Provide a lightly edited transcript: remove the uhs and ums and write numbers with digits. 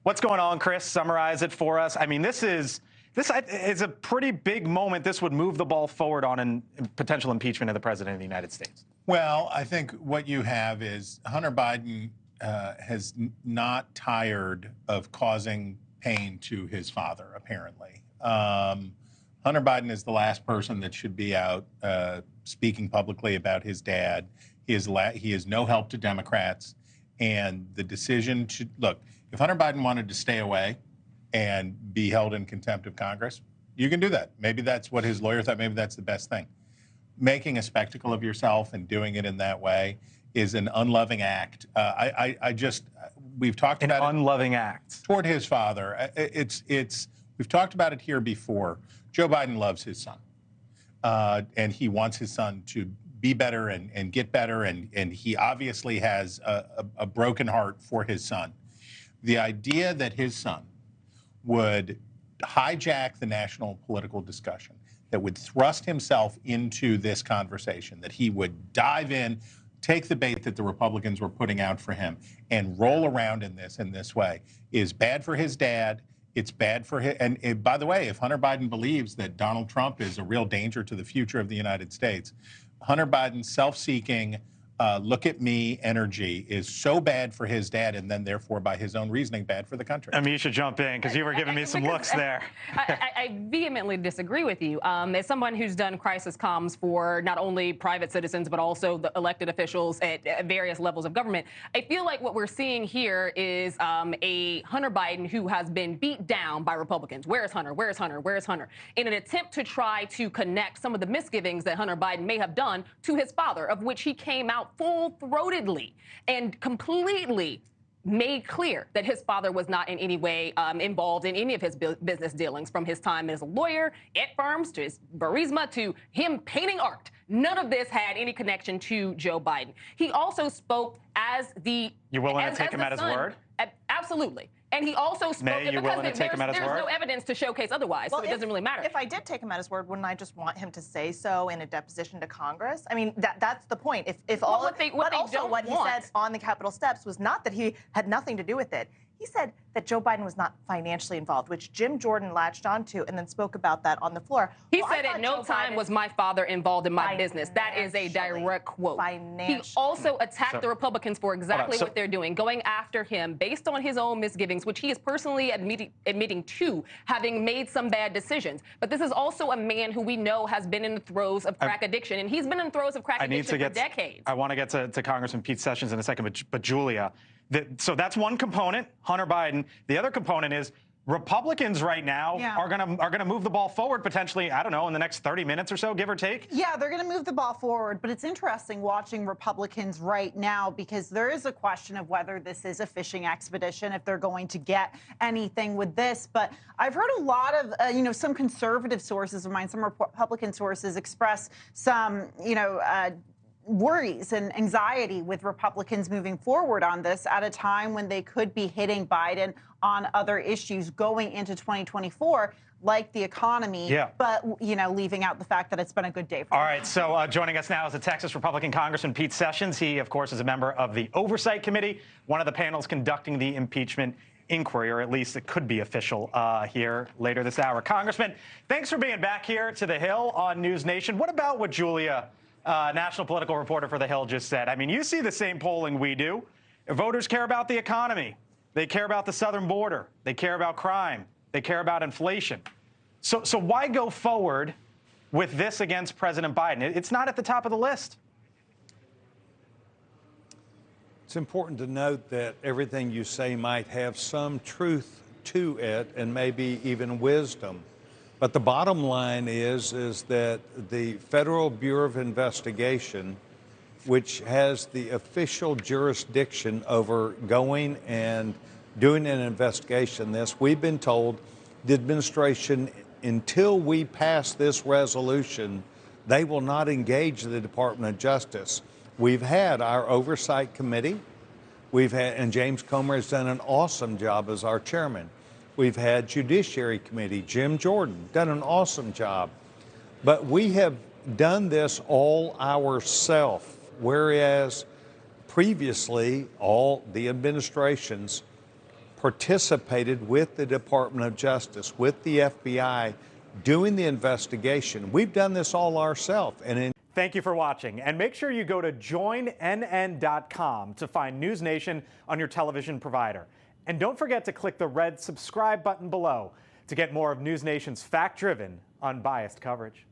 What's going on, Chris? Summarize it for us. I mean, this is a pretty big moment. This would move the ball forward on a potential impeachment of the president of the United States. Well, I think what you have is Hunter Biden has not tired of causing pain to his father, apparently. Hunter Biden is the last person that should be out speaking publicly about his dad. He is no help to Democrats. And the decision to look, if Hunter Biden wanted to stay away and be held in contempt of Congress, you can do that. Maybe that's what his lawyer thought. Maybe that's the best thing. Making a spectacle of yourself and doing it in that way is an unloving act. We've talked about an unloving act toward his father. We've talked about it here before. Joe Biden loves his son, and he wants his son to be better and get better, and he obviously has a broken heart for his son. The idea that his son would hijack the national political discussion, that would thrust himself into this conversation, that he would dive in, take the bait that the Republicans were putting out for him, and roll around in this way, is bad for his dad. It's bad for him. And by the way, if Hunter Biden believes that Donald Trump is a real danger to the future of the United States, Hunter Biden's self-seeking, look at me energy is so bad for his dad, and then therefore, by his own reasoning, bad for the country. I mean, you should jump in because you were giving me some looks there. I vehemently disagree with you. As someone who's done crisis comms for not only private citizens, but also the elected officials at various levels of government, I feel like what we're seeing here is a Hunter Biden who has been beat down by Republicans. Where is Hunter? Where is Hunter? Where is Hunter? In an attempt to try to connect some of the misgivings that Hunter Biden may have done to his father, of which he came out full-throatedly and completely made clear that his father was not in any way involved in any of his business dealings, from his time as a lawyer at firms to his Burisma to him painting art. None of this had any connection to Joe Biden. He also spoke as the— You're willing to take him at his word? Absolutely. And he also spoke May, you willing to take him at his word? There's no evidence to showcase otherwise, so it doesn't really matter. If I did take him at his word, wouldn't I just want him to say so in a deposition to Congress? I mean, that's the point. What he said on the Capitol steps was not that he had nothing to do with it. He said that Joe Biden was not financially involved, which Jim Jordan latched onto and then spoke about that on the floor. He said at no time was my father involved in my business. That is a direct quote. He also attacked the Republicans for exactly what they're doing, going after him based on his own misgivings, which he is personally admitting to having made some bad decisions. But this is also a man who we know has been in the throes of crack addiction, and he's been in the throes of crack addiction for decades. I want to get to Congressman Pete Sessions in a second, but Julia, so that's one component, Hunter Biden. The other component is Republicans right now are gonna move the ball forward potentially, I don't know, in the next 30 minutes or so, give or take. Yeah, they're going to move the ball forward, but it's interesting watching Republicans right now because there is a question of whether this is a fishing expedition, if they're going to get anything with this. But I've heard a lot of, some conservative sources of mine, some Republican sources express some, worries and anxiety with Republicans moving forward on this at a time when they could be hitting Biden on other issues going into 2024, like the economy, but, leaving out the fact that it's been a good day for All right, so joining us now is the Texas Republican Congressman Pete Sessions. He, of course, is a member of the Oversight Committee, one of the panels conducting the impeachment inquiry, or at least it could be official here later this hour. Congressman, thanks for being back here to the Hill on NewsNation. What about what Julia, national political reporter for The Hill, just said? I mean, you see the same polling we do. Voters care about the economy. They care about the southern border. They care about crime. They care about inflation. So why go forward with this against President Biden? It's not at the top of the list. It's important to note that everything you say might have some truth to it and maybe even wisdom. But the bottom line is that the Federal Bureau of Investigation, which has the official jurisdiction over going and doing an investigation, we've been told the administration, until we pass this resolution, they will not engage the Department of Justice. We've had our Oversight Committee. And James Comer has done an awesome job as our chairman. We've had Judiciary Committee, Jim Jordan, done an awesome job. But we have done this all ourselves, whereas previously all the administrations participated with the Department of Justice, with the FBI, doing the investigation. We've done this all ourselves. Thank you for watching, and make sure you go to joinnn.com to find NewsNation on your television provider. And don't forget to click the red subscribe button below to get more of NewsNation's fact-driven, unbiased coverage.